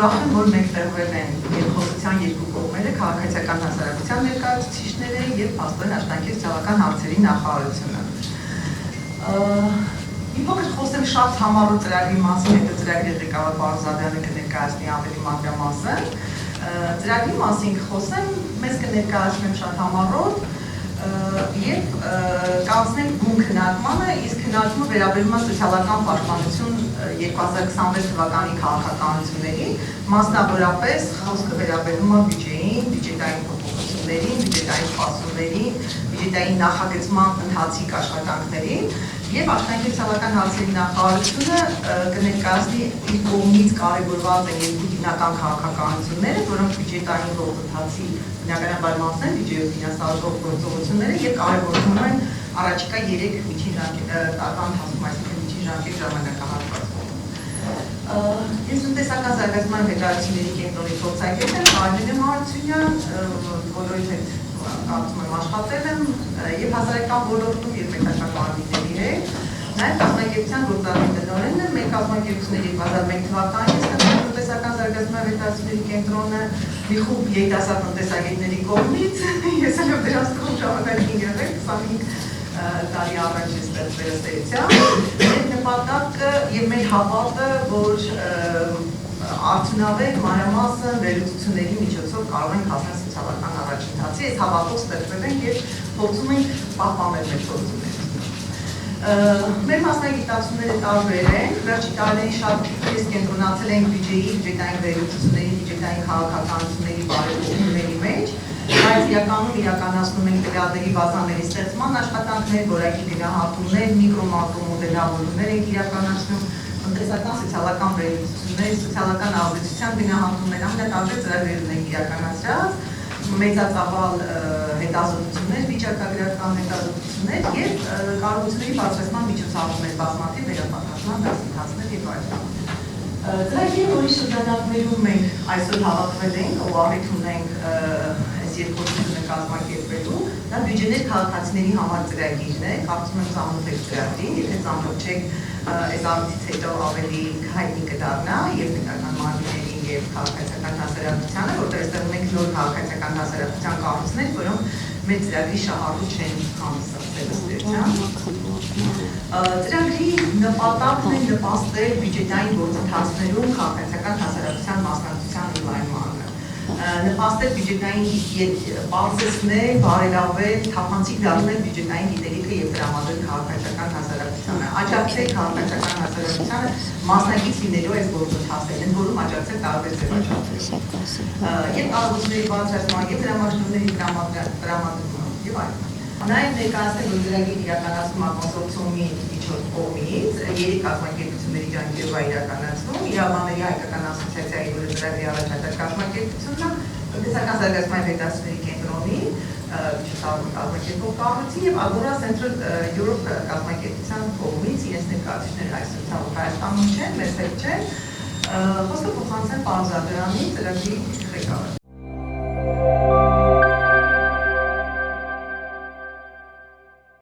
ուրախ եմ, որ մենք տեղվել են երկխոսության երկու կողմերը, քաղաքացիական հասարակության ներկայացուցիչները եւ փաստորեն աշխատանքի սոցիալական հարցերի նախարարությունը։ Մի փոքր խոսեմ շատ համառոտ ծրագրի մասին, հետո ծրագրի ղեկավար պարոն Զադյանը կներկայացնի ավելի մանրամասն։ Ծրագրի մասին խոսեմ, մեզ կներկայացնեմ շատ համառոտ եւ կանցնենք բուն քննարկմանը, իսկ քննարկումը վերաբերում է սոցիալական պաշտպանություն 2026 թվականի քաղաքականություններին, մասնավորապես խոսքը վերաբերում է բյուջեին, բյուջետային փոփոխություններին, բյուջետային սպասումներին, բյուջետային նախագծման ընթացիկ աշխատանքներին եւ աշխատանքի սոցիալական հարցերի նախարարությունը կներկայացնի իր կողմից կարևորված են երկու հիմնական քաղաքականությունները, որոնք բյուջետային գործընթացի բնականաբար մասն են, բյուջեով ֆինանսավորող գործողությունները եւ կարևորվում են առաջիկա 3 միջին տարվա ընթացքում, այսինքն միջին ժամկետ ժամանակահատվածում։ Ես տնտեսական զարգացման հետաքրքրությունների կենտրոնի փորձագետ եմ, Արմեն Հարությունյան, բոլորի հետ կարծում եմ աշխատել եմ եւ հասարակական ոլորտում եւ պետական մարմինների հետ, նաեւ կազմակերպության գործադիր տնօրենն եմ, մեր կազմակերպությունը 2001 թվականին ստեղծվել տնտեսական զարգացման հետաքրքրությունների կենտրոնը մի խումբ երիտասարդ տնտեսագետների կողմից, ես էլ դրանց կողմ ժամանակ 25 տարի առաջ է ստեղծվել ըստ էության, մեր նպատակը եւ մեր հավատը, որ արդյունավետ մանրամասն վերլուծությունների միջոցով կարող ենք հասնել սոցիալական առաջընթացի, այս հավատով ստեղծվել ենք եւ փորձում ենք պահպանել մեր գործունեությունը։ Մեր մասնագիտացումները տարբեր են, վերջի տարիներին շատ քիչ կենտրոնացել ենք բյուջեի, բյուջետային վերլուծությունների, բյուջետային քաղաքականությունների բարեփոխումների մեջ, բայց իրականում իրականացնում ենք տվյալների բազաների ստեղծման աշխատանքներ, որակի գնահատումներ, միկրո-մակրո մոդելավորումներ ենք իրականացնում, տնտեսական սոցիալական վերլուծություններ, սոցիալական ազդեցության գնահատումներ, ամենատարբեր ծրագրեր ենք իրականացրած, մեծածավալ հետազոտություններ, վիճակագրական հետազոտություններ եւ կարողությունների բարձրացման միջոցառումներ, բազմաթիվ վերապատրաստման դասընթացներ եւ այլն։ Ծրագրի, որի շրջանակներում մենք այսօր հավաքվել ենք, ու առիթ ունենք այս երկխոսությունը կազմակերպելու, դա բյուջեներ քաղաքացիների համար ծրագիրն է, կարծում եմ ծանոթ եք ծրագրին, եթե ծանոթ չեք, այս առիթից հետո ավելի հայտնի կդառնա եւ պետական մարմիններին եւ քաղաքացիական հասարակությանը, որտեղ այստեղ ունենք նոր քաղաքացիական հասարակության կառույցներ, որոնք մեր ծրագրի շահառու չեն համստացել ըստ էության։ Ծրագրի նպատակն է նպաստել բյուջետային գործընթացներում քաղաքացիական հասարակության մասնակցության ընդլայնմանը, նպաստել բյուջետային բարձրացնել, բարելավել, թափանցիկ դառնել բյուջետային գիտելիքը եւ տրամադրել քաղաքացիական հասարակությանը, աջակցել քաղաքացիական հասարակությանը մասնակից լինելու այս գործընթացներին, որում աջակցել տարբեր ձևաչափերով։ Եւ կարողությունների բարձրացման, եւ դրամաշնորհների տրամադրման եւ այլն։ Նաեւ ներկայացնել որ ծրագիր իրականացում կոնսորցիումի կողմից 3 կազմակերպությունների ջանքերով իրականացվում, Իրավաբանների հայկական ասոցիացիայի, որը ծրագրի առաջատար կազմակերպությունն է, տնտեսական զարգացման հետաքրքրությունների կենտրոնի կազմակերպող կառույցի եւ Agora Central Europe կազմակերպության կողմից իրենց ներկայացուցիչները այսօր ցավոք Հայաստանում չեն, մեզ հետ չեն, խոսքը փոխանցեմ պարոն Զադյանի ծրագրի ղեկավար։